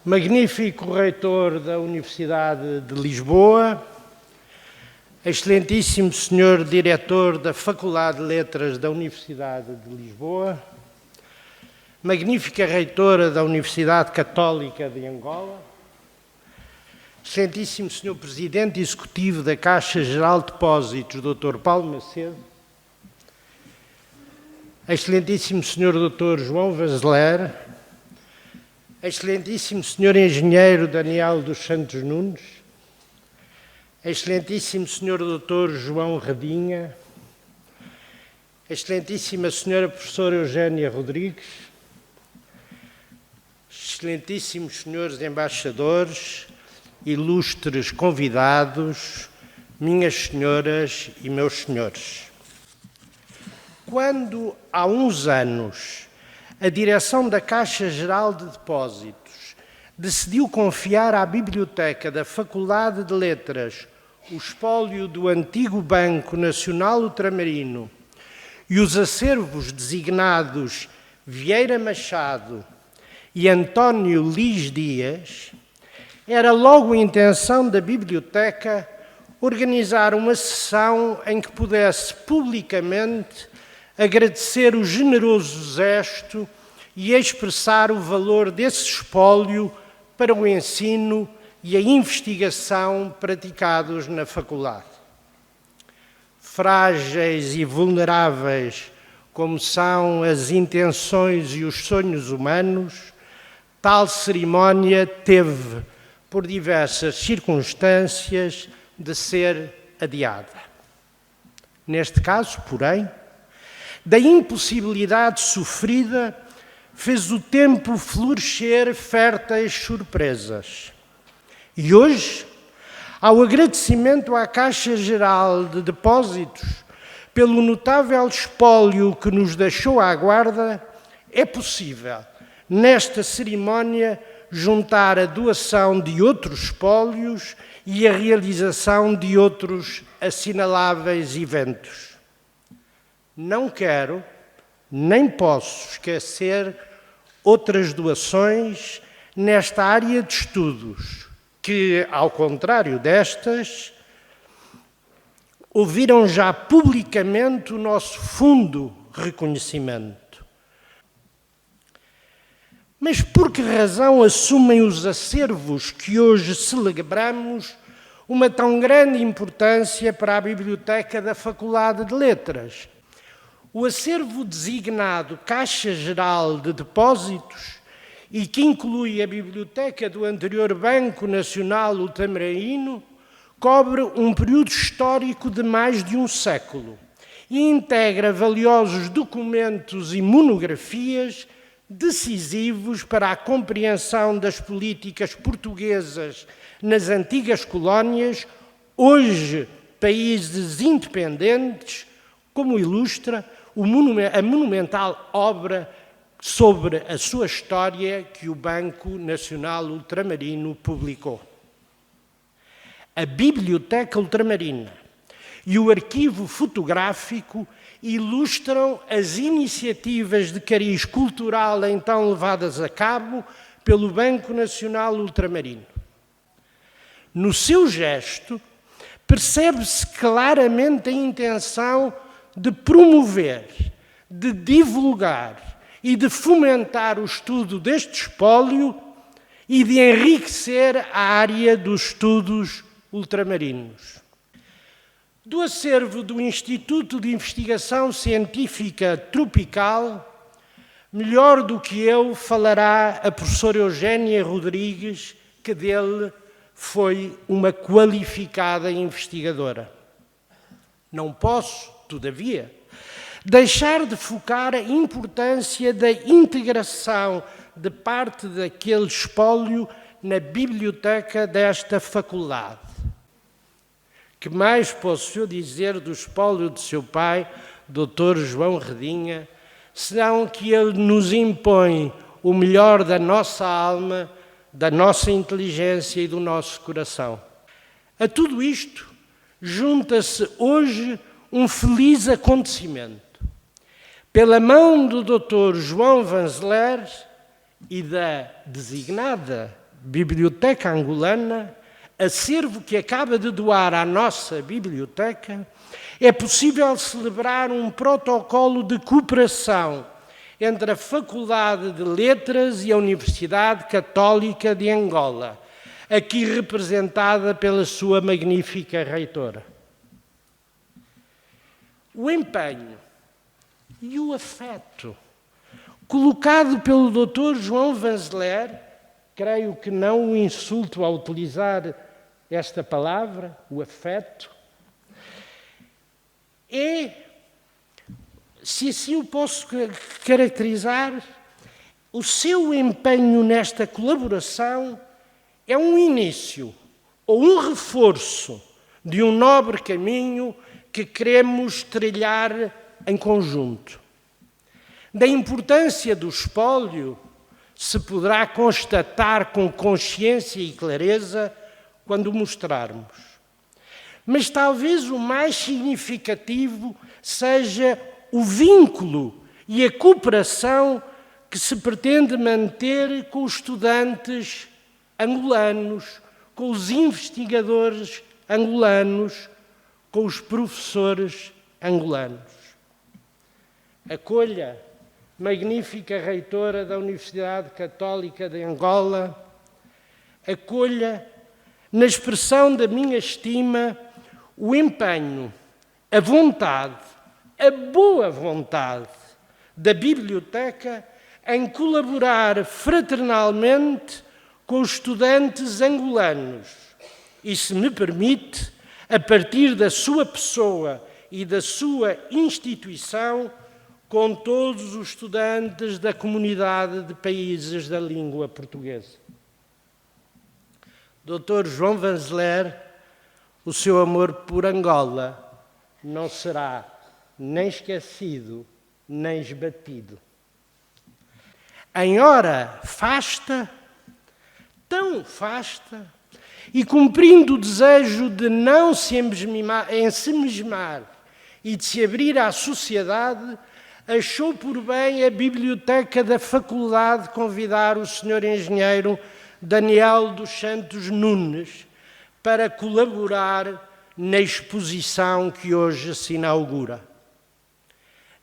magnífico reitor da Universidade de Lisboa, excelentíssimo senhor diretor da Faculdade de Letras da Universidade de Lisboa, magnífica reitora da Universidade Católica de Angola, excelentíssimo senhor presidente executivo da Caixa Geral de Depósitos, Dr. Paulo Macedo, excelentíssimo senhor Dr. João Vanzeler, excelentíssimo senhor engenheiro Daniel dos Santos Nunes, excelentíssimo senhor Dr. João Redinha, excelentíssima senhora professora Eugénia Rodrigues, excelentíssimos senhores embaixadores, ilustres convidados, minhas senhoras e meus senhores. Quando, há uns anos, a direção da Caixa Geral de Depósitos decidiu confiar à Biblioteca da Faculdade de Letras o espólio do antigo Banco Nacional Ultramarino e os acervos designados Vieira Machado e António Lis Dias, era logo a intenção da Biblioteca organizar uma sessão em que pudesse publicamente agradecer o generoso gesto e expressar o valor desse espólio para o ensino e a investigação praticados na faculdade. Frágeis e vulneráveis como são as intenções e os sonhos humanos, tal cerimónia teve, por diversas circunstâncias, de ser adiada. Neste caso, porém, da impossibilidade sofrida, fez o tempo florescer férteis surpresas. E hoje, ao agradecimento à Caixa Geral de Depósitos pelo notável espólio que nos deixou à guarda, é possível, nesta cerimónia, juntar a doação de outros espólios e a realização de outros assinaláveis eventos. Não quero, nem posso esquecer outras doações nesta área de estudos que, ao contrário destas, ouviram já publicamente o nosso fundo reconhecimento. Mas por que razão assumem os acervos que hoje celebramos uma tão grande importância para a Biblioteca da Faculdade de Letras? O acervo designado Caixa Geral de Depósitos e que inclui a biblioteca do anterior Banco Nacional Ultramarino cobre um período histórico de mais de um século e integra valiosos documentos e monografias decisivos para a compreensão das políticas portuguesas nas antigas colónias, hoje países independentes, como ilustra a monumental obra sobre a sua história que o Banco Nacional Ultramarino publicou. A Biblioteca Ultramarina e o arquivo fotográfico ilustram as iniciativas de cariz cultural então levadas a cabo pelo Banco Nacional Ultramarino. No seu gesto, percebe-se claramente a intenção de promover, de divulgar e de fomentar o estudo deste espólio e de enriquecer a área dos estudos ultramarinos. Do acervo do Instituto de Investigação Científica Tropical, melhor do que eu falará a professora Eugénia Rodrigues, que dele foi uma qualificada investigadora. Não posso, todavia, deixar de focar a importância da integração de parte daquele espólio na biblioteca desta faculdade. Que mais posso eu dizer do espólio de seu pai, Dr. João Redinha, senão que ele nos impõe o melhor da nossa alma, da nossa inteligência e do nosso coração. A tudo isto, junta-se hoje um feliz acontecimento. Pela mão do Dr. João Vanzeler e da designada Biblioteca Angolana, acervo que acaba de doar à nossa biblioteca, é possível celebrar um protocolo de cooperação entre a Faculdade de Letras e a Universidade Católica de Angola, aqui representada pela sua magnífica reitora. O empenho e o afeto colocado pelo Dr. João Vanzeler, creio que não o insulto ao utilizar esta palavra, o afeto, é, se assim o posso caracterizar, o seu empenho nesta colaboração é um início ou um reforço de um nobre caminho que queremos trilhar em conjunto. Da importância do espólio se poderá constatar com consciência e clareza quando o mostrarmos. Mas talvez o mais significativo seja o vínculo e a cooperação que se pretende manter com os estudantes angolanos, com os investigadores angolanos, com os professores angolanos. Acolha, magnífica reitora da Universidade Católica de Angola, acolha, na expressão da minha estima, o empenho, a vontade, a boa vontade da biblioteca em colaborar fraternalmente com os estudantes angolanos e, se me permite, a partir da sua pessoa e da sua instituição, com todos os estudantes da comunidade de países da língua portuguesa. Dr. João Vanzeler, o seu amor por Angola não será nem esquecido, nem esbatido. Em hora fasta, tão fasta, e cumprindo o desejo de não se ensimismar e de se abrir à sociedade, achou por bem a Biblioteca da Faculdade convidar o Sr. Engenheiro Daniel dos Santos Nunes para colaborar na exposição que hoje se inaugura.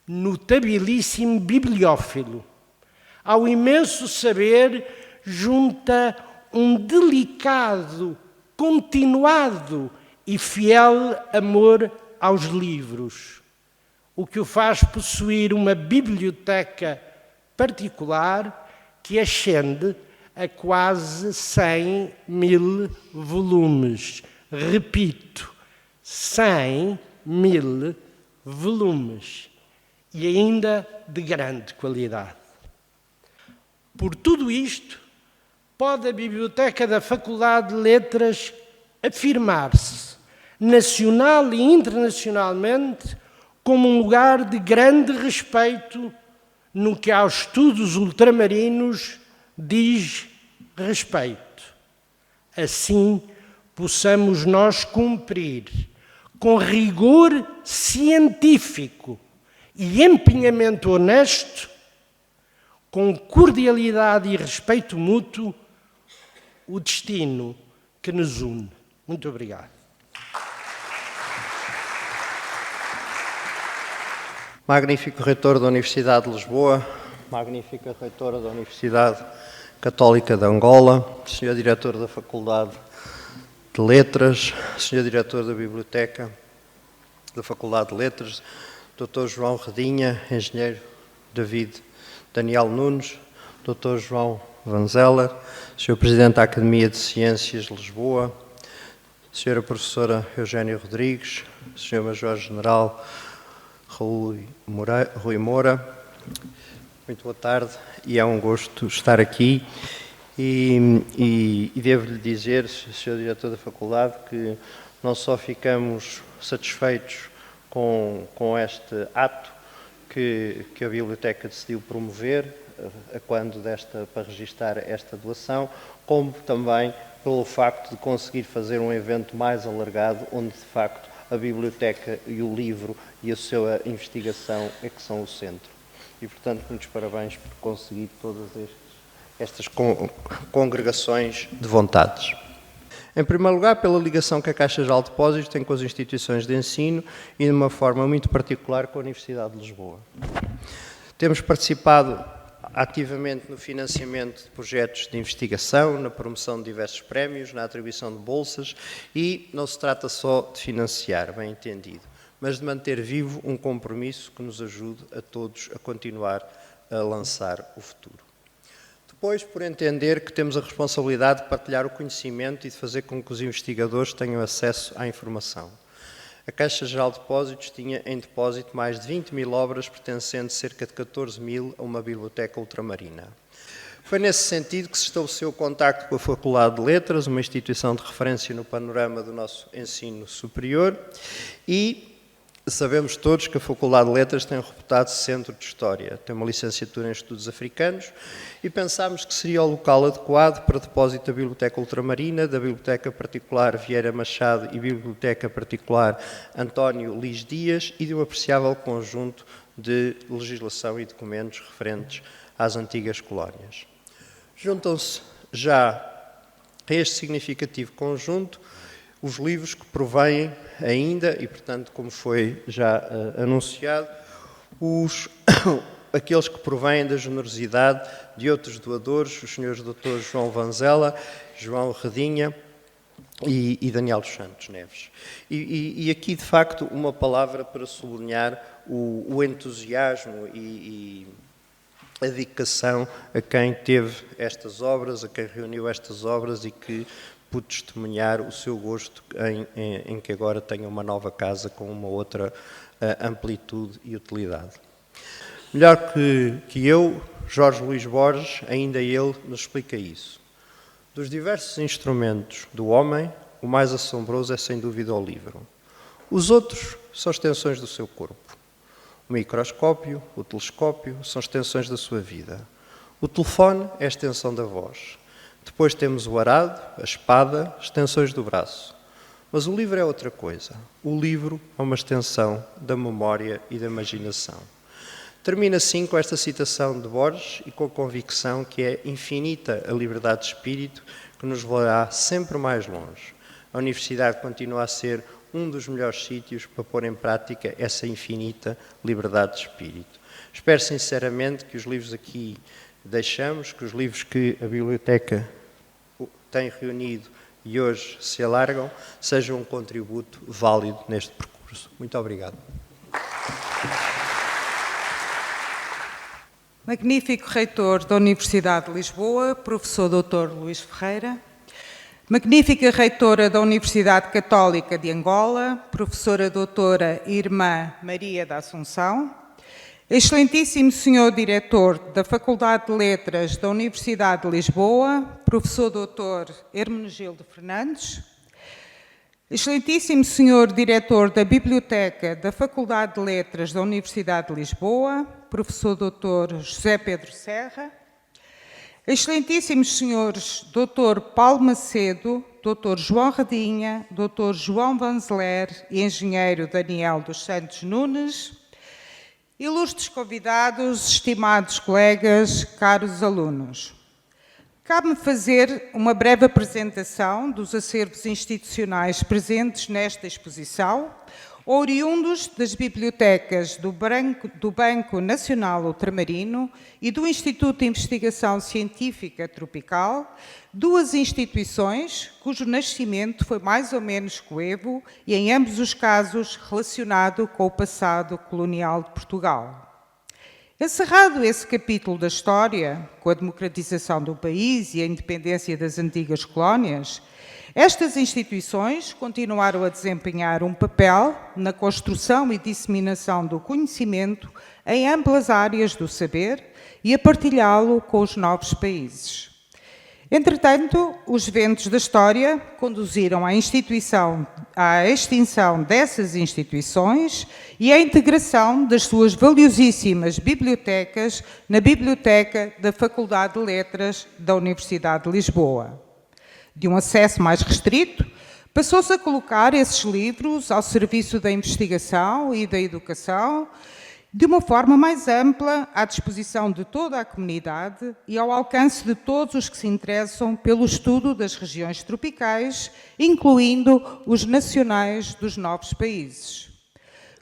Notabilíssimo bibliófilo, ao imenso saber junta um delicado, continuado e fiel amor aos livros, o que o faz possuir uma biblioteca particular que ascende a quase 100.000 volumes. Repito, 100.000 volumes, e ainda de grande qualidade. Por tudo isto, pode a Biblioteca da Faculdade de Letras afirmar-se, nacional e internacionalmente, como um lugar de grande respeito no que aos estudos ultramarinos diz respeito. Assim, possamos nós cumprir, com rigor científico e empenhamento honesto, com cordialidade e respeito mútuo, o destino que nos une. Muito obrigado. Magnífico reitor da Universidade de Lisboa, magnífica reitora da Universidade Católica de Angola, senhor diretor da Faculdade de Letras, senhor diretor da Biblioteca da Faculdade de Letras, Dr. João Redinha, engenheiro David Daniel Nunes, Dr. João Vanzeler, senhor presidente da Academia de Ciências de Lisboa, senhora professora Eugénia Rodrigues, senhor major-general Rui Moura, muito boa tarde, e é um gosto estar aqui e devo-lhe dizer, Sr. Diretor da Faculdade, que não só ficamos satisfeitos com este ato que a Biblioteca decidiu promover, para registar esta doação, como também pelo facto de conseguir fazer um evento mais alargado, onde de facto a biblioteca e o livro e a sua investigação é que são o centro. E, portanto, muitos parabéns por conseguir todas estas congregações de vontades. Em primeiro lugar, pela ligação que a Caixa Geral de Depósitos tem com as instituições de ensino e de uma forma muito particular com a Universidade de Lisboa. Temos participado ativamente no financiamento de projetos de investigação, na promoção de diversos prémios, na atribuição de bolsas e não se trata só de financiar, bem entendido, mas de manter vivo um compromisso que nos ajude a todos a continuar a lançar o futuro. Depois, por entender que temos a responsabilidade de partilhar o conhecimento e de fazer com que os investigadores tenham acesso à informação. A Caixa Geral de Depósitos tinha em depósito mais de 20 mil obras, pertencendo cerca de 14 mil a uma biblioteca ultramarina. Foi nesse sentido que se estabeleceu o contacto com a Faculdade de Letras, uma instituição de referência no panorama do nosso ensino superior, e sabemos todos que a Faculdade de Letras tem um reputado centro de História, tem uma licenciatura em Estudos Africanos e pensámos que seria o local adequado para depósito da Biblioteca Ultramarina, da Biblioteca Particular Vieira Machado e Biblioteca Particular António Lis Dias e de um apreciável conjunto de legislação e documentos referentes às antigas colónias. Juntam-se já a este significativo conjunto os livros que provêm ainda, e portanto, como foi já anunciado, aqueles que provêm da generosidade de outros doadores, os senhores doutores João Vanzela, João Redinha e Daniel dos Santos Neves. E aqui, de facto, uma palavra para sublinhar o entusiasmo e a dedicação a quem teve estas obras, a quem reuniu estas obras e que pude testemunhar o seu gosto em que agora tenha uma nova casa com uma outra amplitude e utilidade. Melhor que eu, Jorge Luís Borges, ainda ele nos explica isso. Dos diversos instrumentos do homem, o mais assombroso é sem dúvida o livro. Os outros são extensões do seu corpo. O microscópio, o telescópio, são extensões da sua vida. O telefone é a extensão da voz. Depois temos o arado, a espada, extensões do braço. Mas o livro é outra coisa. O livro é uma extensão da memória e da imaginação. Termina assim com esta citação de Borges e com a convicção que é infinita a liberdade de espírito que nos levará sempre mais longe. A universidade continua a ser um dos melhores sítios para pôr em prática essa infinita liberdade de espírito. Espero sinceramente que os livros aqui deixamos, que os livros que a Biblioteca tem reunido e hoje se alargam, sejam um contributo válido neste percurso. Muito obrigado. Magnífico reitor da Universidade de Lisboa, professor Dr. Luís Ferreira. Magnífica reitora da Universidade Católica de Angola, professora doutora Irmã Maria da Assunção. Excelentíssimo Senhor Diretor da Faculdade de Letras da Universidade de Lisboa, Professor Dr. Hermenegildo Fernandes. Excelentíssimo Senhor Diretor da Biblioteca da Faculdade de Letras da Universidade de Lisboa, Professor Dr. José Pedro Serra. Excelentíssimos Senhores Dr. Paulo Macedo, Dr. João Redinha, Dr. João Vanzeler e Engenheiro Daniel dos Santos Nunes. Ilustres convidados, estimados colegas, caros alunos. Cabe-me fazer uma breve apresentação dos acervos institucionais presentes nesta exposição, oriundos das bibliotecas do Banco Nacional Ultramarino e do Instituto de Investigação Científica Tropical, duas instituições cujo nascimento foi mais ou menos coevo e, em ambos os casos, relacionado com o passado colonial de Portugal. Encerrado esse capítulo da história, com a democratização do país e a independência das antigas colónias, estas instituições continuaram a desempenhar um papel na construção e disseminação do conhecimento em amplas áreas do saber e a partilhá-lo com os novos países. Entretanto, os ventos da história conduziram à extinção dessas instituições e à integração das suas valiosíssimas bibliotecas na Biblioteca da Faculdade de Letras da Universidade de Lisboa. De um acesso mais restrito, passou-se a colocar esses livros ao serviço da investigação e da educação de uma forma mais ampla, à disposição de toda a comunidade e ao alcance de todos os que se interessam pelo estudo das regiões tropicais, incluindo os nacionais dos novos países.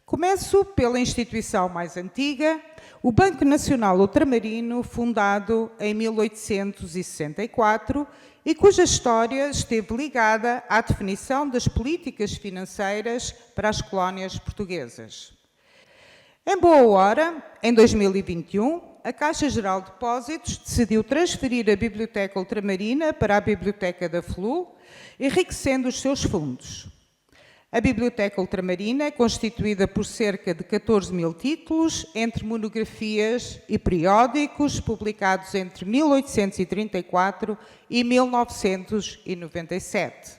Começo pela instituição mais antiga, o Banco Nacional Ultramarino, fundado em 1864 e cuja história esteve ligada à definição das políticas financeiras para as colónias portuguesas. Em boa hora, em 2021, a Caixa Geral de Depósitos decidiu transferir a Biblioteca Ultramarina para a Biblioteca da FLU, enriquecendo os seus fundos. A Biblioteca Ultramarina é constituída por cerca de 14 mil títulos, entre monografias e periódicos, publicados entre 1834 e 1997.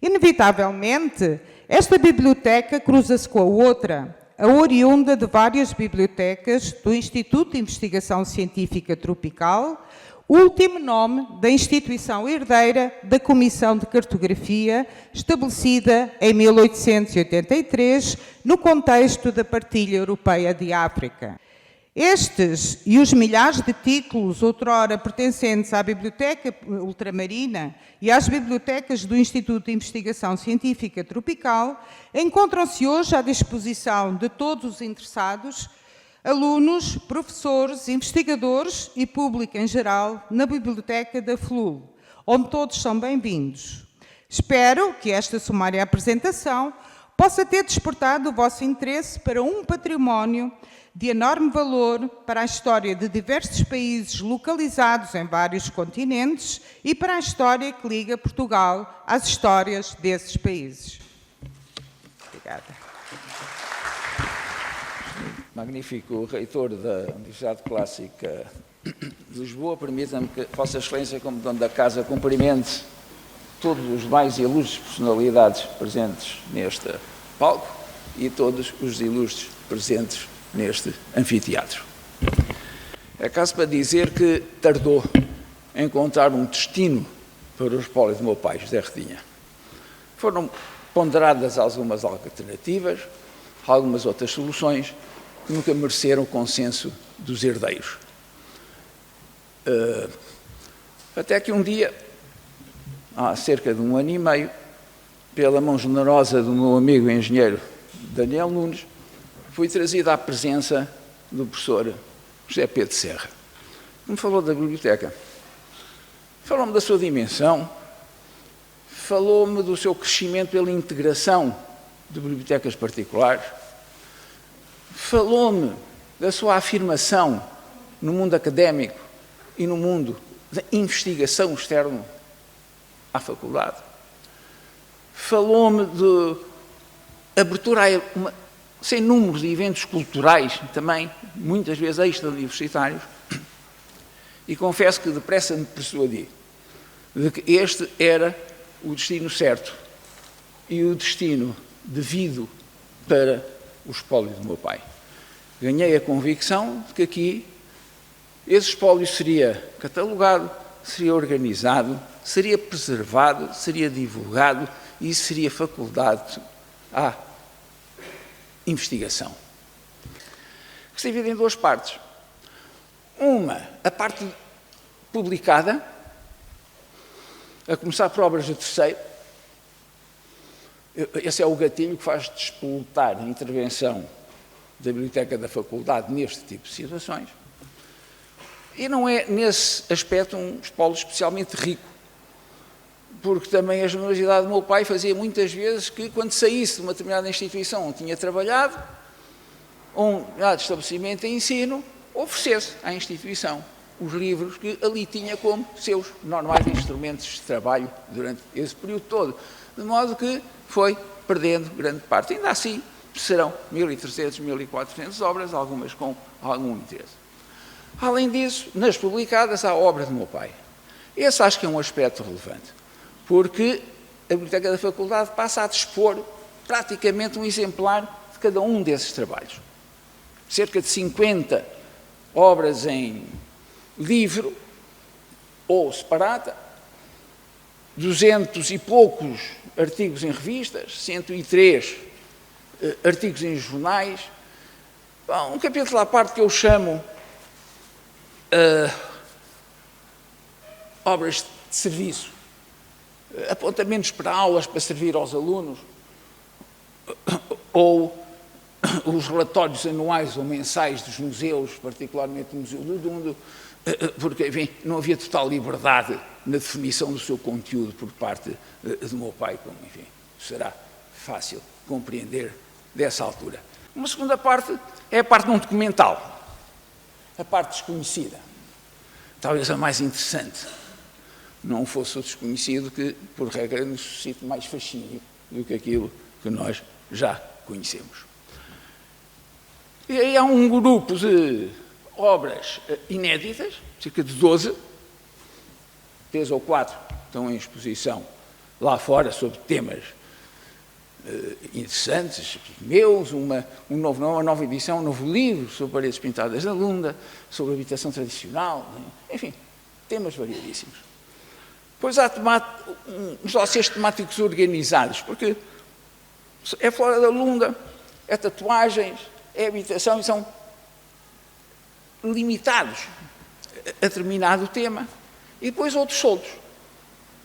Inevitavelmente, esta biblioteca cruza-se com a outra, a oriunda de várias bibliotecas do Instituto de Investigação Científica Tropical, último nome da instituição herdeira da Comissão de Cartografia, estabelecida em 1883, no contexto da Partilha Europeia de África. Estes e os milhares de títulos outrora pertencentes à Biblioteca Ultramarina e às bibliotecas do Instituto de Investigação Científica Tropical encontram-se hoje à disposição de todos os interessados, alunos, professores, investigadores e público em geral na Biblioteca da FLU, onde todos são bem-vindos. Espero que esta sumária apresentação possa ter despertado o vosso interesse para um património de enorme valor para a história de diversos países localizados em vários continentes e para a história que liga Portugal às histórias desses países. Obrigada. Magnífico reitor da Universidade Clássica de Lisboa, permita-me que Vossa Excelência, como dono da casa, cumprimente todos os demais ilustres personalidades presentes neste palco e todos os ilustres presentes neste anfiteatro. É caso para dizer que tardou em encontrar um destino para o espólio do meu pai, José Redinha. Foram ponderadas algumas alternativas, algumas outras soluções que nunca mereceram o consenso dos herdeiros. Até que um dia, há cerca de 1 ano e meio, pela mão generosa do meu amigo engenheiro Daniel Nunes, fui trazido à presença do professor José Pedro Serra, que me falou da biblioteca. Falou-me da sua dimensão, falou-me do seu crescimento pela integração de bibliotecas particulares, falou-me da sua afirmação no mundo académico e no mundo da investigação externa à faculdade. Falou-me de abertura a sem número de eventos culturais, também, muitas vezes extra-universitários, e confesso que depressa me persuadi de que este era o destino certo e o destino devido para o espólio do meu pai. Ganhei a convicção de que aqui esse espólio seria catalogado, seria organizado, seria preservado, seria divulgado e seria facultado à investigação, que se divide em 2 partes. Uma, a parte publicada, a começar por obras de terceiro. Esse é o gatilho que faz despoltar a intervenção da Biblioteca da Faculdade neste tipo de situações. E não é, nesse aspecto, um espólio especialmente rico, porque também a generosidade do meu pai fazia muitas vezes que, quando saísse de uma determinada instituição onde tinha trabalhado, ou um determinado estabelecimento de ensino, oferecesse à instituição os livros que ali tinha como seus normais instrumentos de trabalho durante esse período todo, de modo que foi perdendo grande parte. Ainda assim, serão 1.300, 1.400 obras, algumas com algum interesse. Além disso, nas publicadas, há a obra do meu pai. Esse acho que é um aspecto relevante, porque a Biblioteca da Faculdade passa a dispor praticamente um exemplar de cada um desses trabalhos. Cerca de 50 obras em livro ou separata, 200 e poucos artigos em revistas, 103 artigos em jornais, Bom, um capítulo à parte que eu chamo obras de serviço, apontamentos para aulas para servir aos alunos, ou os relatórios anuais ou mensais dos museus, particularmente o Museu do Dundo, porque, enfim, não havia total liberdade na definição do seu conteúdo por parte do meu pai, como, enfim, será fácil compreender dessa altura. Uma segunda parte é a parte não documental, a parte desconhecida, talvez a mais interessante. Não fosse o desconhecido que, por regra, nos suscite mais fascínio do que aquilo que nós já conhecemos. E aí há um grupo de obras inéditas, cerca de 12, 3 ou 4 estão em exposição lá fora sobre temas interessantes, meus, uma nova edição, um novo livro sobre paredes pintadas na Lunda, sobre habitação tradicional, enfim, temas variadíssimos. Depois há uns dossiês temáticos organizados, porque é flora da Lunda, é tatuagens, é habitação, e são limitados a determinado tema, e depois outros soltos,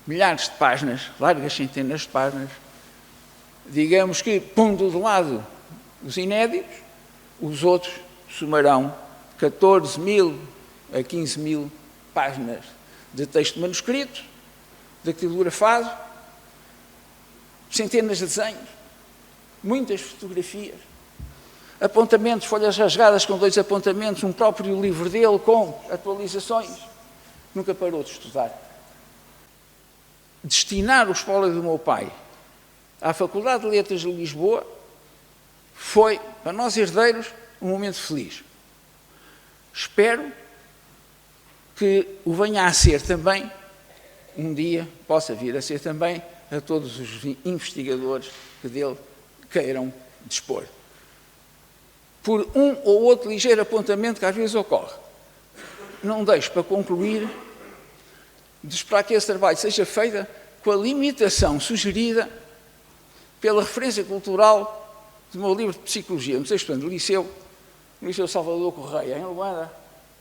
milhares de páginas, largas centenas de páginas, digamos que, pondo de lado os inéditos, os outros somarão 14.000 a 15.000 páginas de texto manuscrito, dactilografado, centenas de desenhos, muitas fotografias, apontamentos, folhas rasgadas com 2 apontamentos, um próprio livro dele com atualizações. Nunca parou de estudar. Destinar o espólio do meu pai à Faculdade de Letras de Lisboa foi, para nós herdeiros, um momento feliz. Espero que o venha a ser também, um dia possa vir a ser também, a todos os investigadores que dele queiram dispor. Por um ou outro ligeiro apontamento que às vezes ocorre. Não deixo para concluir de esperar que esse trabalho seja feito com a limitação sugerida pela referência cultural do meu livro de Psicologia, no 6º ano do Liceu Salvador Correia, em Luanda,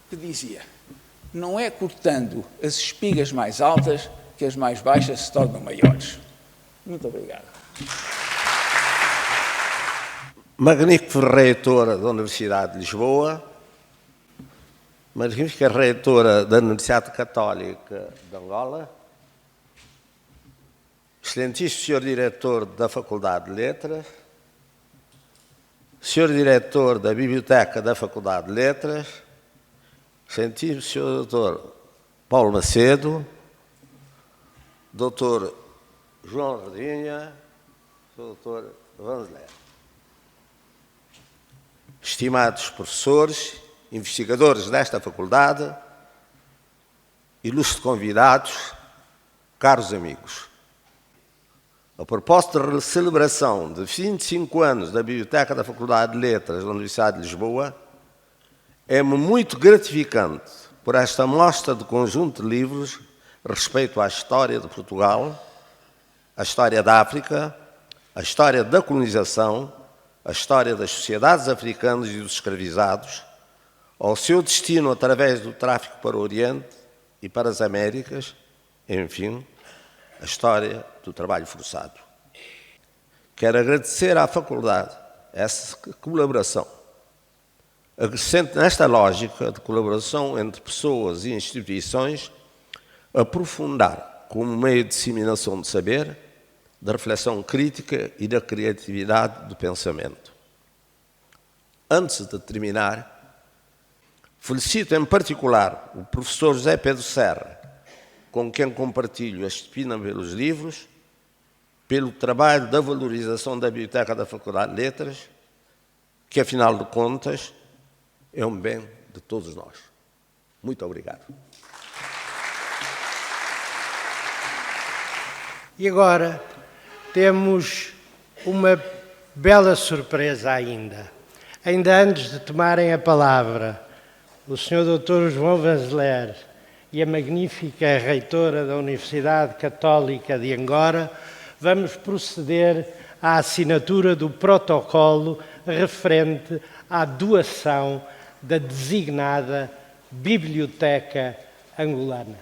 que dizia: não é cortando as espigas mais altas que as mais baixas se tornam maiores. Muito obrigado. Magnífica reitora da Universidade de Lisboa, magnífica reitora da Universidade Católica de Angola, excelentíssimo Sr. Diretor da Faculdade de Letras, Sr. Diretor da Biblioteca da Faculdade de Letras, excelentíssimo Sr. Dr. Paulo Macedo, Dr. João Redinha, Dr. Vanzeler. Estimados professores, investigadores desta faculdade, ilustres convidados, caros amigos. A propósito da celebração de 25 anos da Biblioteca da Faculdade de Letras da Universidade de Lisboa, é-me muito gratificante por esta mostra de conjunto de livros a respeito à história de Portugal, a história da África, a história da colonização, a história das sociedades africanas e dos escravizados, ao seu destino através do tráfico para o Oriente e para as Américas, enfim, a história do trabalho forçado. Quero agradecer à faculdade essa colaboração, acrescente nesta lógica de colaboração entre pessoas e instituições, aprofundar como meio de disseminação de saber, da reflexão crítica e da criatividade do pensamento. Antes de terminar, felicito em particular o professor José Pedro Serra, com quem compartilho a disciplina pelos livros, pelo trabalho da valorização da Biblioteca da Faculdade de Letras, que, afinal de contas, é um bem de todos nós. Muito obrigado. E agora temos uma bela surpresa ainda. Ainda antes de tomarem a palavra o Sr. Dr. João Vanzeler e a magnífica reitora da Universidade Católica de Angola, vamos proceder à assinatura do protocolo referente à doação da designada Biblioteca Angolana.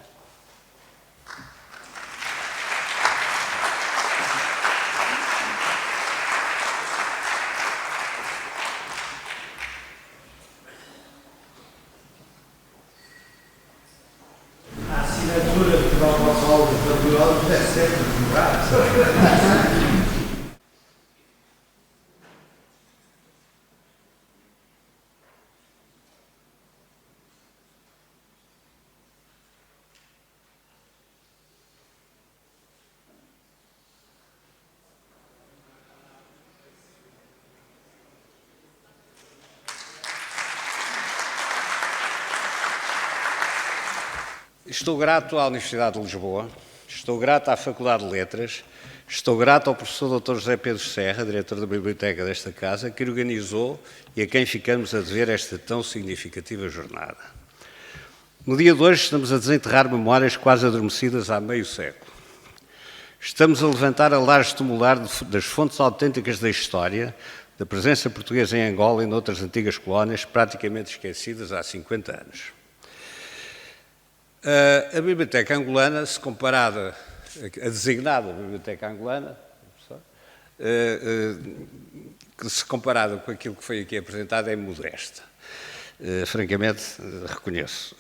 A assinatura de Dom Gonçalo Fabioso deve ser demorada. Estou grato à Universidade de Lisboa, estou grato à Faculdade de Letras, estou grato ao professor Dr. José Pedro Serra, diretor da biblioteca desta casa, que organizou e a quem ficamos a dever esta tão significativa jornada. No dia de hoje estamos a desenterrar memórias quase adormecidas há meio século. Estamos a levantar a laje tumular das fontes autênticas da história, da presença portuguesa em Angola e noutras antigas colónias praticamente esquecidas há 50 anos. A Biblioteca Angolana, se comparada, a designada Biblioteca Angolana, que se comparada com aquilo que foi aqui apresentado, é modesta. Francamente, reconheço.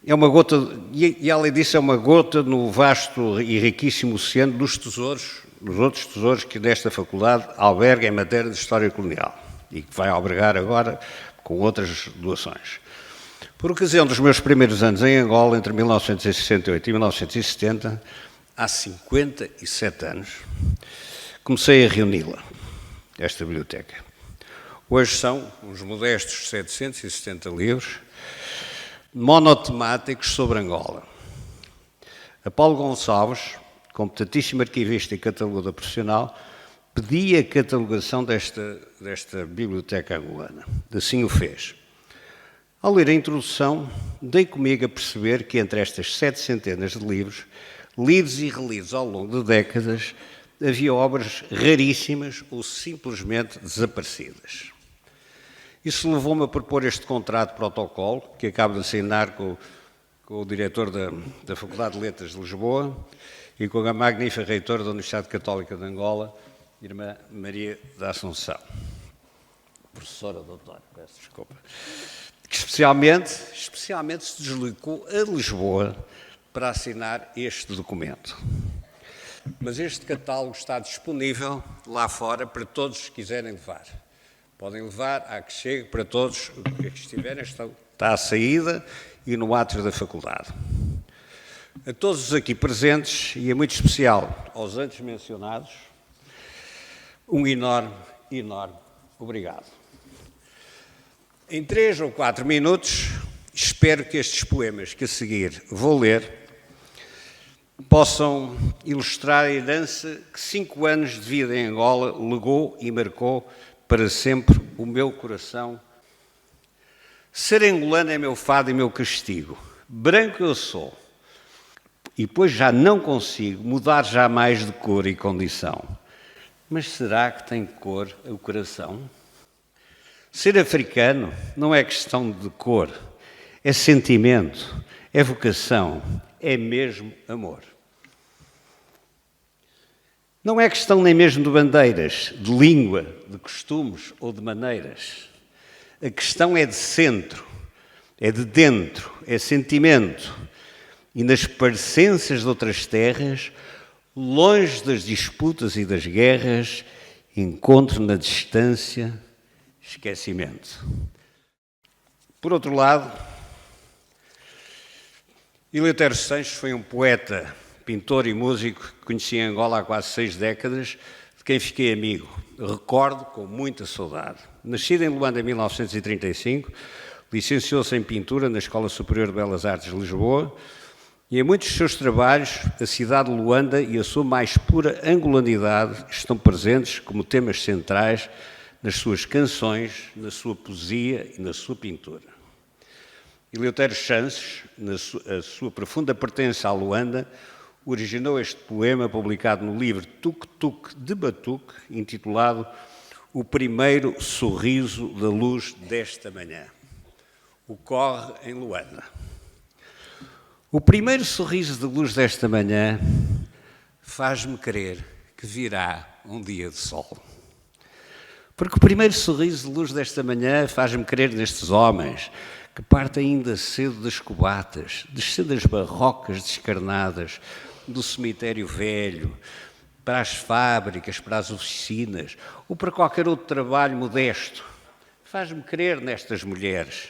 É uma gota, e além disso, é uma gota no vasto e riquíssimo oceano dos tesouros, dos outros tesouros que nesta faculdade alberga em matéria de história colonial e que vai albergar agora com outras doações. Por ocasião dos meus primeiros anos em Angola, entre 1968 e 1970, há 57 anos, comecei a reuni-la, esta biblioteca. Hoje são uns modestos 770 livros, monotemáticos sobre Angola. A Paulo Gonçalves, competentíssimo arquivista e catalogador profissional, pedia a catalogação desta biblioteca angolana. Assim o fez. Ao ler a introdução, dei comigo a perceber que entre estas 700 de livros, lidos e relidos ao longo de décadas, havia obras raríssimas ou simplesmente desaparecidas. Isso levou-me a propor este contrato de protocolo, que acabo de assinar com o diretor da Faculdade de Letras de Lisboa e com a magnífica reitora da Universidade Católica de Angola, Irmã Maria da Assunção. Professora doutora, peço desculpa. Que especialmente se deslocou a Lisboa para assinar este documento. Mas este catálogo está disponível lá fora para todos os que quiserem levar. Podem levar, há que chegue para todos que estiverem, está à saída e no átrio da faculdade. A todos os aqui presentes, e é muito especial aos antes mencionados, um enorme obrigado. Em 3 ou 4 minutos, espero que estes poemas que a seguir vou ler possam ilustrar a herança que 5 anos de vida em Angola legou e marcou para sempre o meu coração. Ser angolano é meu fado e meu castigo. Branco eu sou, e pois já não consigo mudar jamais de cor e condição. Mas será que tem cor o coração? Ser africano não é questão de cor, é sentimento, é vocação, é mesmo amor. Não é questão nem mesmo de bandeiras, de língua, de costumes ou de maneiras. A questão é de centro, é de dentro, é sentimento. E nas parecenças de outras terras, longe das disputas e das guerras, encontro na distância esquecimento. Por outro lado, Eleutério Sanches foi um poeta, pintor e músico que conheci em Angola há quase 6 décadas, de quem fiquei amigo. Recordo com muita saudade. Nascido em Luanda em 1935, licenciou-se em pintura na Escola Superior de Belas Artes de Lisboa e em muitos dos seus trabalhos a cidade de Luanda e a sua mais pura angolanidade estão presentes como temas centrais nas suas canções, na sua poesia e na sua pintura. Eleutério Sanches, a sua profunda pertença à Luanda, originou este poema publicado no livro Tuk Tuk de Batuque, intitulado o primeiro sorriso da luz desta manhã. Ocorre em Luanda. O primeiro sorriso de luz desta manhã faz-me crer que virá um dia de sol. Porque o primeiro sorriso de luz desta manhã faz-me crer nestes homens que partem ainda cedo das cubatas, descendo as barrocas descarnadas do cemitério velho, para as fábricas, para as oficinas ou para qualquer outro trabalho modesto. Faz-me crer nestas mulheres,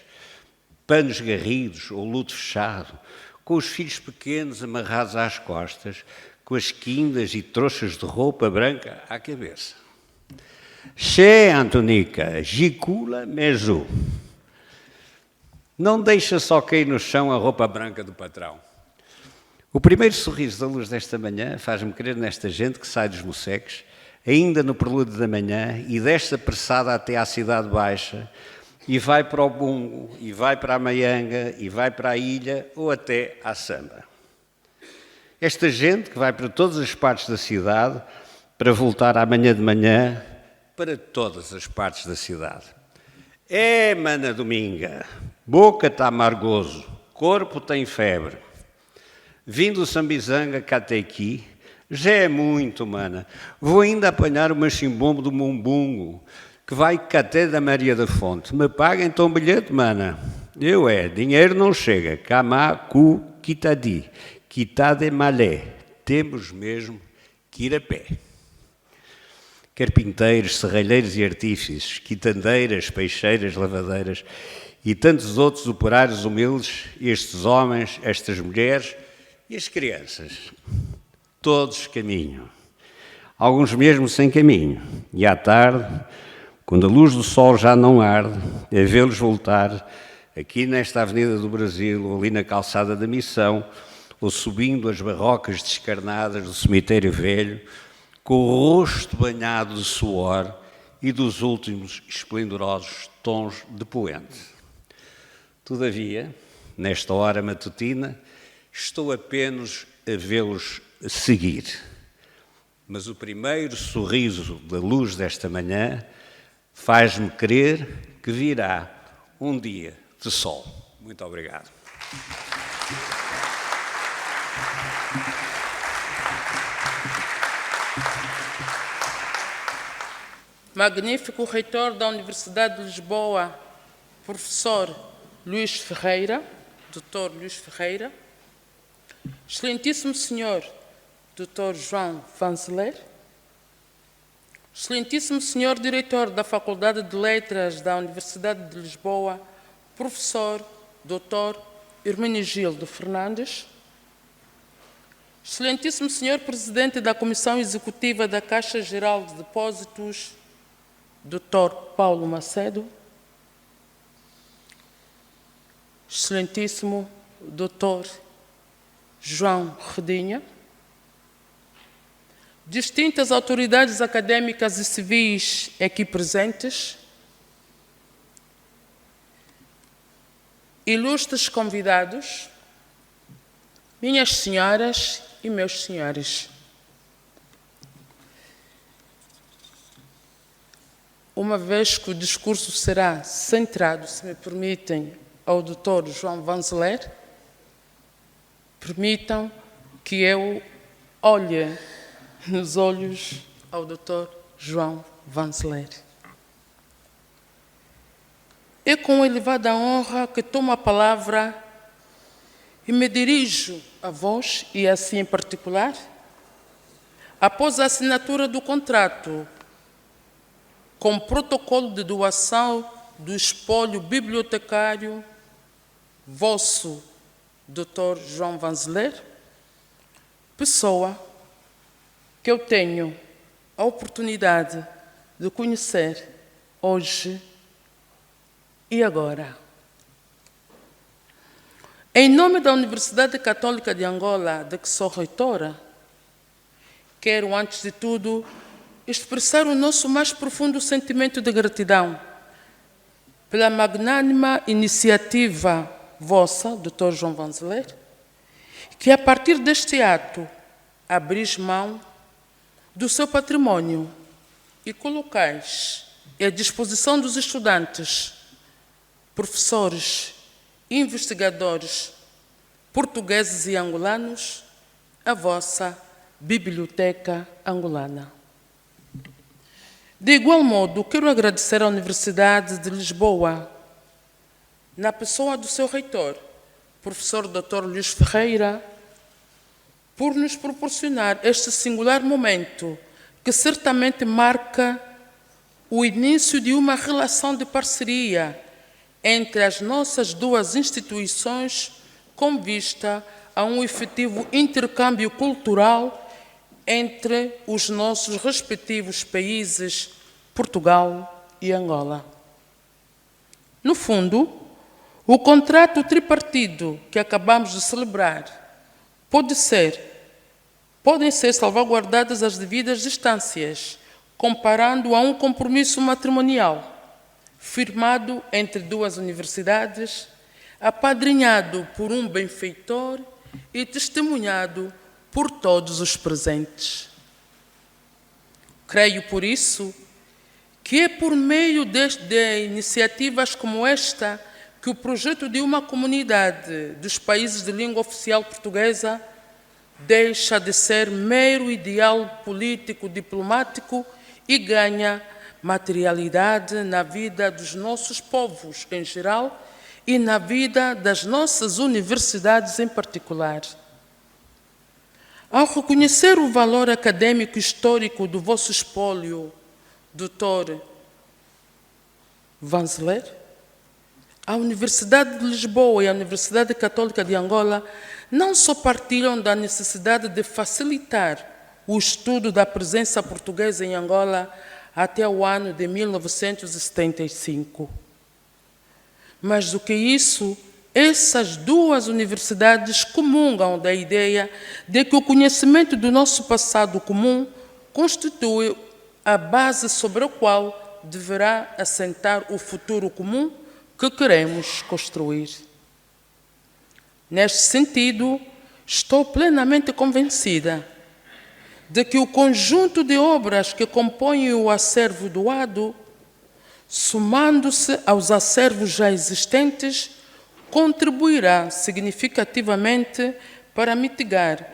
panos garridos ou luto fechado, com os filhos pequenos amarrados às costas, com as quindas e trouxas de roupa branca à cabeça. Che, Antonica, gicula mesu. Não deixa só cair no chão a roupa branca do patrão. O primeiro sorriso da luz desta manhã faz-me crer nesta gente que sai dos Moceques, ainda no prelúdio da manhã, e desce apressada até à Cidade Baixa, e vai para o Bungo, e vai para a Maianga, e vai para a Ilha, ou até à Samba. Esta gente que vai para todas as partes da cidade, para voltar amanhã de manhã, para todas as partes da cidade. É, mana Dominga, boca está amargoso, corpo tem febre. Vindo o Sambizanga cá até aqui, já é muito, mana. Vou ainda apanhar o machimbombo do Mumbungo, que vai até da Maria da Fonte. Me paga então o bilhete, mana. Eu dinheiro não chega. Camá, cu, quitadi. Quitade malé. Temos mesmo que ir a pé. Carpinteiros, serralheiros e artífices, quitandeiras, peixeiras, lavadeiras e tantos outros operários humildes, estes homens, estas mulheres e as crianças. Todos caminham. Alguns mesmo sem caminho. E à tarde, quando a luz do sol já não arde, é vê-los voltar aqui nesta Avenida do Brasil, ou ali na Calçada da Missão, ou subindo as barrocas descarnadas do cemitério velho, com o rosto banhado de suor e dos últimos esplendorosos tons de poente. Todavia, nesta hora matutina, estou apenas a vê-los seguir. Mas o primeiro sorriso da luz desta manhã faz-me crer que virá um dia de sol. Muito obrigado. Magnífico reitor da Universidade de Lisboa, professor Luís Ferreira, Dr. Luís Ferreira, excelentíssimo senhor Dr. João Vanzeler, excelentíssimo senhor diretor da Faculdade de Letras da Universidade de Lisboa, professor Dr. Hermenegildo Fernandes, excelentíssimo senhor presidente da Comissão Executiva da Caixa Geral de Depósitos, Dr. Paulo Macedo, excelentíssimo Dr. João Redinha, distintas autoridades acadêmicas e civis aqui presentes, ilustres convidados, minhas senhoras e meus senhores. Uma vez que o discurso será centrado, se me permitem, ao Dr. João Vanzeler, permitam que eu olhe nos olhos ao Dr. João Vanzeler. É com elevada honra que tomo a palavra e me dirijo a vós, e assim em particular, após a assinatura do contrato com protocolo de doação do espólio bibliotecário, vosso Dr. João Vanzeler, pessoa que eu tenho a oportunidade de conhecer hoje e agora. Em nome da Universidade Católica de Angola, de que sou reitora, quero, antes de tudo, expressar o nosso mais profundo sentimento de gratidão pela magnânima iniciativa vossa, Dr. João Vanzeler, que a partir deste ato abris mão do seu património e colocais e à disposição dos estudantes, professores, investigadores, portugueses e angolanos, a vossa Biblioteca Angolana. De igual modo, quero agradecer à Universidade de Lisboa, na pessoa do seu reitor, professor Dr. Luís Ferreira, por nos proporcionar este singular momento que certamente marca o início de uma relação de parceria entre as nossas duas instituições com vista a um efetivo intercâmbio cultural entre os nossos respectivos países, Portugal e Angola. No fundo, o contrato tripartido que acabamos de celebrar podem ser salvaguardadas as devidas distâncias, comparando a um compromisso matrimonial firmado entre duas universidades, apadrinhado por um benfeitor e testemunhado por todos os presentes. Creio, por isso, que é por meio de iniciativas como esta que o projeto de uma comunidade dos países de língua oficial portuguesa deixa de ser mero ideal político-diplomático e ganha materialidade na vida dos nossos povos em geral e na vida das nossas universidades em particular. Ao reconhecer o valor acadêmico histórico do vosso espólio, Dr. Vanzeler, a Universidade de Lisboa e a Universidade Católica de Angola não só partilham da necessidade de facilitar o estudo da presença portuguesa em Angola até o ano de 1975. Mais do que isso, essas duas universidades comungam da ideia de que o conhecimento do nosso passado comum constitui a base sobre a qual deverá assentar o futuro comum que queremos construir. Neste sentido, estou plenamente convencida de que o conjunto de obras que compõem o acervo doado, somando-se aos acervos já existentes, contribuirá significativamente para mitigar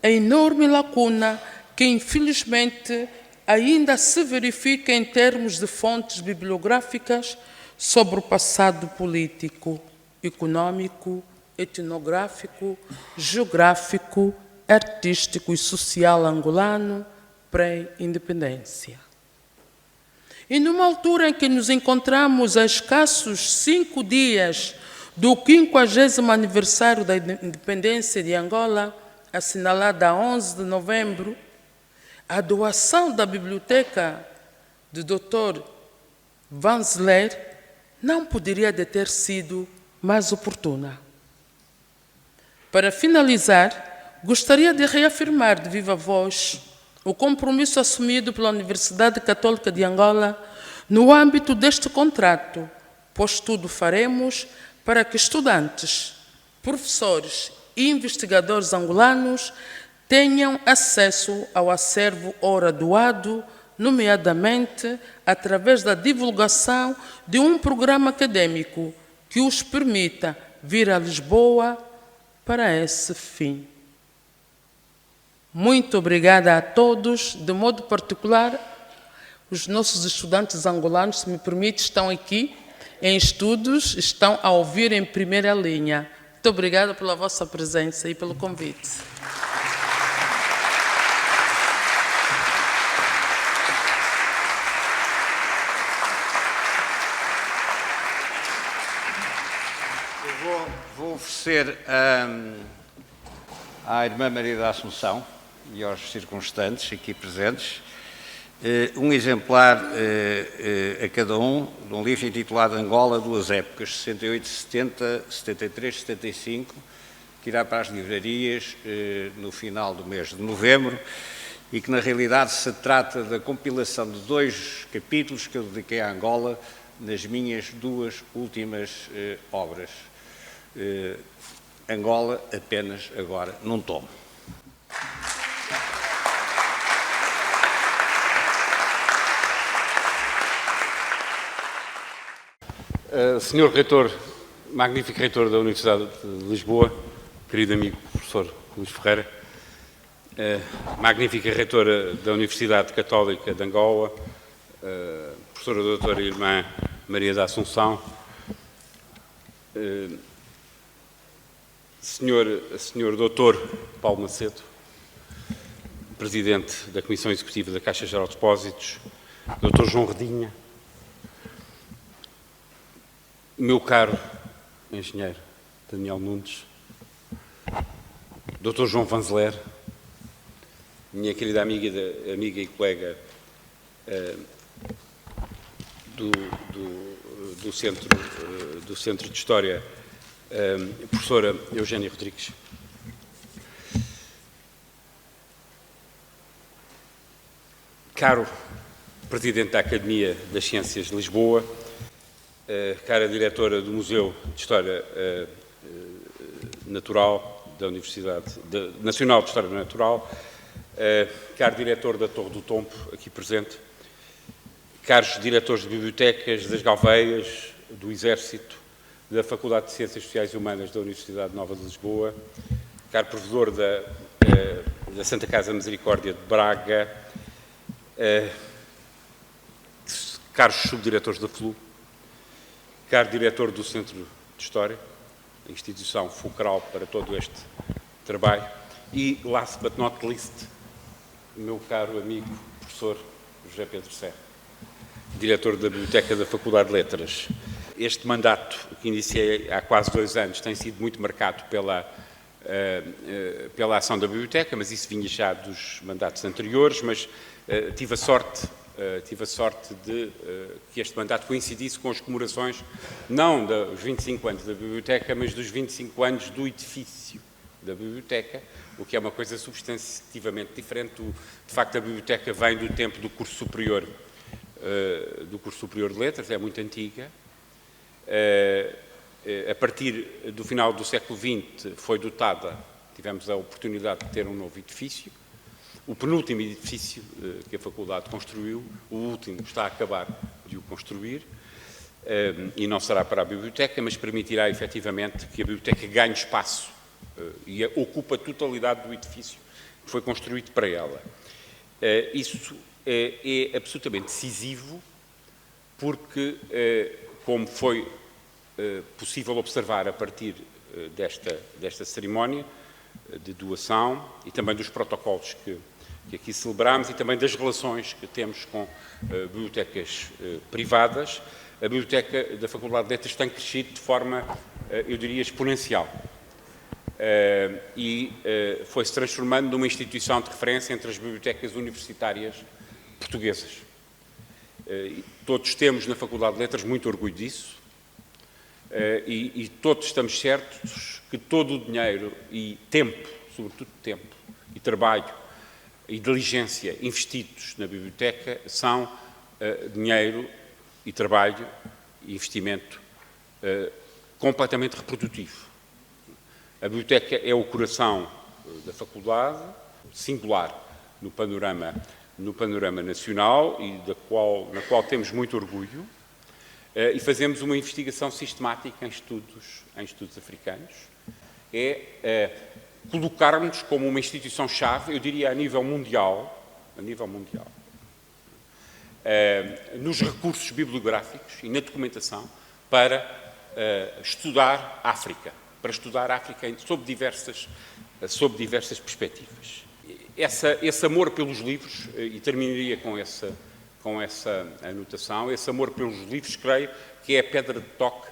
a enorme lacuna que, infelizmente, ainda se verifica em termos de fontes bibliográficas sobre o passado político, econômico, etnográfico, geográfico, artístico e social angolano pré-independência. E numa altura em que nos encontramos a escassos 5 dias do 50º aniversário da independência de Angola, assinalada a 11 de novembro, a doação da biblioteca do Dr. Vanzeler não poderia ter sido mais oportuna. Para finalizar, gostaria de reafirmar de viva voz o compromisso assumido pela Universidade Católica de Angola no âmbito deste contrato, pois tudo faremos para que estudantes, professores e investigadores angolanos tenham acesso ao acervo ora doado, nomeadamente através da divulgação de um programa acadêmico que os permita vir a Lisboa para esse fim. Muito obrigada a todos, de modo particular, os nossos estudantes angolanos, se me permite, estão aqui em estudos, estão a ouvir em primeira linha. Muito obrigada pela vossa presença e pelo convite. Vou oferecer à Irmã Maria da Assunção e aos circunstantes aqui presentes um exemplar a cada um de um livro intitulado Angola, Duas Épocas, 68-70, 73-75, que irá para as livrarias no final do mês de novembro e que na realidade se trata da compilação de 2 capítulos que eu dediquei à Angola nas minhas 2 últimas obras. Angola apenas agora num tomo. Senhor Reitor, magnífico Reitor da Universidade de Lisboa, querido amigo professor Luís Ferreira, magnífica Reitora da Universidade Católica de Angola, professora doutora irmã Maria da Assunção, senhor doutor Paulo Macedo, presidente da Comissão Executiva da Caixa Geral de Depósitos, doutor João Redinha, meu caro engenheiro Daniel Nunes, doutor João Vanzeler, minha querida amiga e colega do Centro de História, professora Eugénia Rodrigues. Caro Presidente da Academia das Ciências de Lisboa, cara diretora do Museu de História Natural da Universidade Nacional de História Natural, caro diretor da Torre do Tombo, aqui presente, caros diretores de bibliotecas das Galveias, do Exército, da Faculdade de Ciências Sociais e Humanas da Universidade Nova de Lisboa, caro provedor da Santa Casa Misericórdia de Braga, caros subdiretores da FLU, caro diretor do Centro de História, a instituição fulcral para todo este trabalho, e, last but not least, o meu caro amigo, professor José Pedro Serra, diretor da Biblioteca da Faculdade de Letras. Este mandato, que iniciei há quase 2 anos, tem sido muito marcado pela ação da Biblioteca, mas isso vinha já dos mandatos anteriores, mas tive a sorte de que este mandato coincidisse com as comemorações, não dos 25 anos da Biblioteca, mas dos 25 anos do edifício da Biblioteca, o que é uma coisa substantivamente diferente. De facto, a Biblioteca vem do tempo do curso superior de Letras, é muito antiga. A partir do final do século XX foi dotada, tivemos a oportunidade de ter um novo edifício. O penúltimo edifício que a Faculdade construiu, o último está a acabar de o construir, e não será para a Biblioteca, mas permitirá efetivamente que a Biblioteca ganhe espaço e ocupe a totalidade do edifício que foi construído para ela. Isso é absolutamente decisivo porque, como foi possível observar a partir desta cerimónia de doação e também dos protocolos que aqui celebramos e também das relações que temos com bibliotecas privadas, a Biblioteca da Faculdade de Letras tem crescido de forma, eu diria, exponencial. E foi-se transformando numa instituição de referência entre as bibliotecas universitárias portuguesas. Todos temos na Faculdade de Letras muito orgulho disso e todos estamos certos que todo o dinheiro e tempo, sobretudo tempo e trabalho e diligência investidos na biblioteca são dinheiro e trabalho e investimento completamente reprodutivo. A biblioteca é o coração da faculdade, singular no panorama nacional e na qual temos muito orgulho, e fazemos uma investigação sistemática em estudos africanos. É colocarmos como uma instituição-chave, eu diria a nível mundial, nos recursos bibliográficos e na documentação para estudar África, sob diversas perspectivas. Esse amor pelos livros, e terminaria com essa anotação, esse amor pelos livros, creio que é a pedra de toque,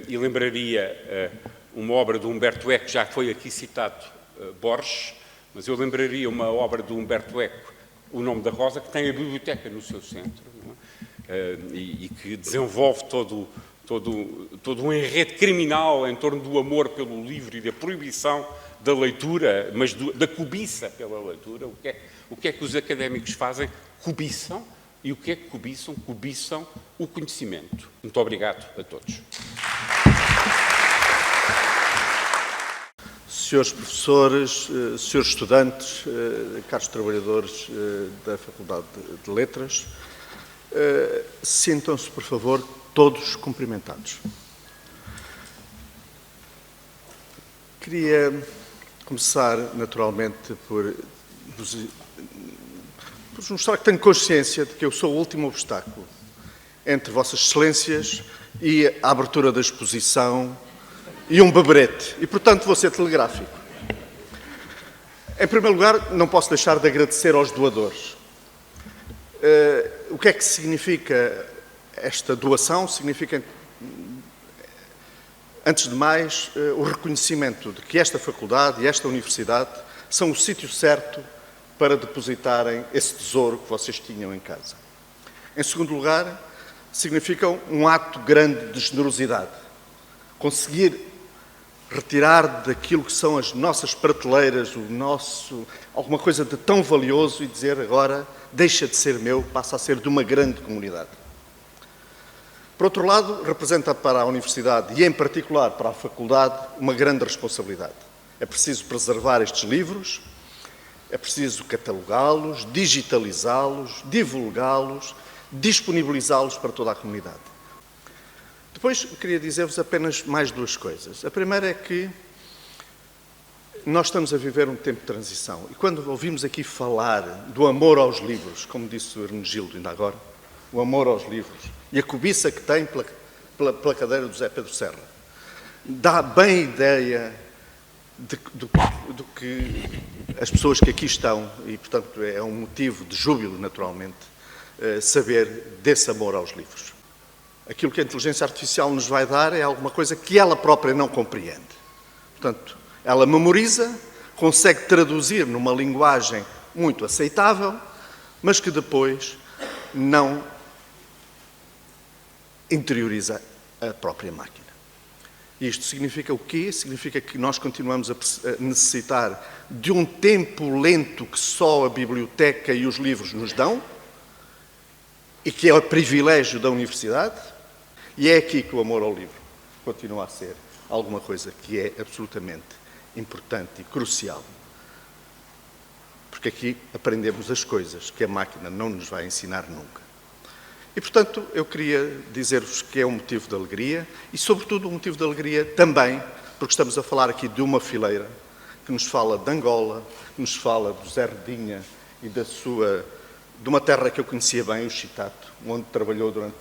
e lembraria uma obra de Humberto Eco, já foi aqui citado Borges, mas eu lembraria uma obra de Humberto Eco, O Nome da Rosa, que tem a biblioteca no seu centro, não é? E que desenvolve todo um enredo criminal em torno do amor pelo livro e da proibição da leitura, mas da cobiça pela leitura. O que é que os académicos fazem? Cobiçam. E o que é que cobiçam? Cobiçam o conhecimento. Muito obrigado a todos. Senhores professores, senhores estudantes, caros trabalhadores da Faculdade de Letras, sintam-se, por favor, todos cumprimentados. Queria começar, naturalmente, por mostrar que tenho consciência de que eu sou o último obstáculo entre Vossas Excelências e a abertura da exposição e um beberete. E, portanto, vou ser telegráfico. Em primeiro lugar, não posso deixar de agradecer aos doadores. O que é que significa esta doação? Significa, antes de mais, o reconhecimento de que esta faculdade e esta universidade são o sítio certo para depositarem esse tesouro que vocês tinham em casa. Em segundo lugar, significam um ato grande de generosidade. Conseguir retirar daquilo que são as nossas prateleiras, alguma coisa de tão valioso e dizer agora deixa de ser meu, passa a ser de uma grande comunidade. Por outro lado, representa para a universidade e em particular para a faculdade uma grande responsabilidade. É preciso preservar estes livros, é preciso catalogá-los, digitalizá-los, divulgá-los, disponibilizá-los para toda a comunidade. Depois, queria dizer-vos apenas mais duas coisas. A primeira é que nós estamos a viver um tempo de transição. E quando ouvimos aqui falar do amor aos livros, como disse o Hermenegildo ainda agora, o amor aos livros e a cobiça que tem pela cadeira do José Pedro Serra, dá bem ideia do que as pessoas que aqui estão, e portanto é um motivo de júbilo, naturalmente, saber desse amor aos livros. Aquilo que a inteligência artificial nos vai dar é alguma coisa que ela própria não compreende. Portanto, ela memoriza, consegue traduzir numa linguagem muito aceitável, mas que depois não interioriza a própria máquina. Isto significa o quê? Significa que nós continuamos a necessitar de um tempo lento que só a biblioteca e os livros nos dão, e que é o privilégio da universidade, e é aqui que o amor ao livro continua a ser alguma coisa que é absolutamente importante e crucial. Porque aqui aprendemos as coisas que a máquina não nos vai ensinar nunca. E, portanto, eu queria dizer-vos que é um motivo de alegria e, sobretudo, um motivo de alegria também porque estamos a falar aqui de uma fileira que nos fala de Angola, que nos fala do Zé Redinha e de uma terra que eu conhecia bem, o Chitato, onde trabalhou durante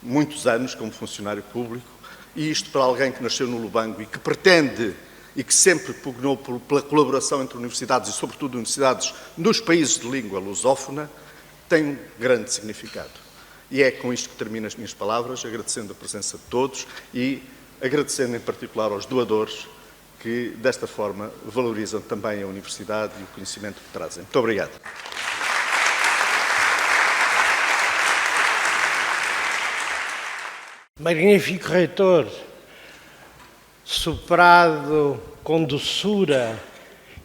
muitos anos como funcionário público, e isto para alguém que nasceu no Lubango e que pretende e que sempre pugnou pela colaboração entre universidades e, sobretudo, universidades nos países de língua lusófona, tem um grande significado. E é com isto que termino as minhas palavras, agradecendo a presença de todos e agradecendo em particular aos doadores que, desta forma, valorizam também a universidade e o conhecimento que trazem. Muito obrigado. Magnífico reitor, superado com doçura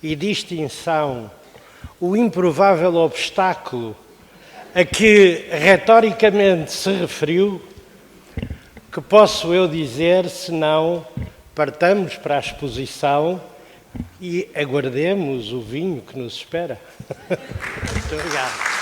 e distinção o improvável obstáculo a que retoricamente se referiu, que posso eu dizer, senão partamos para a exposição e aguardemos o vinho que nos espera. Muito obrigado.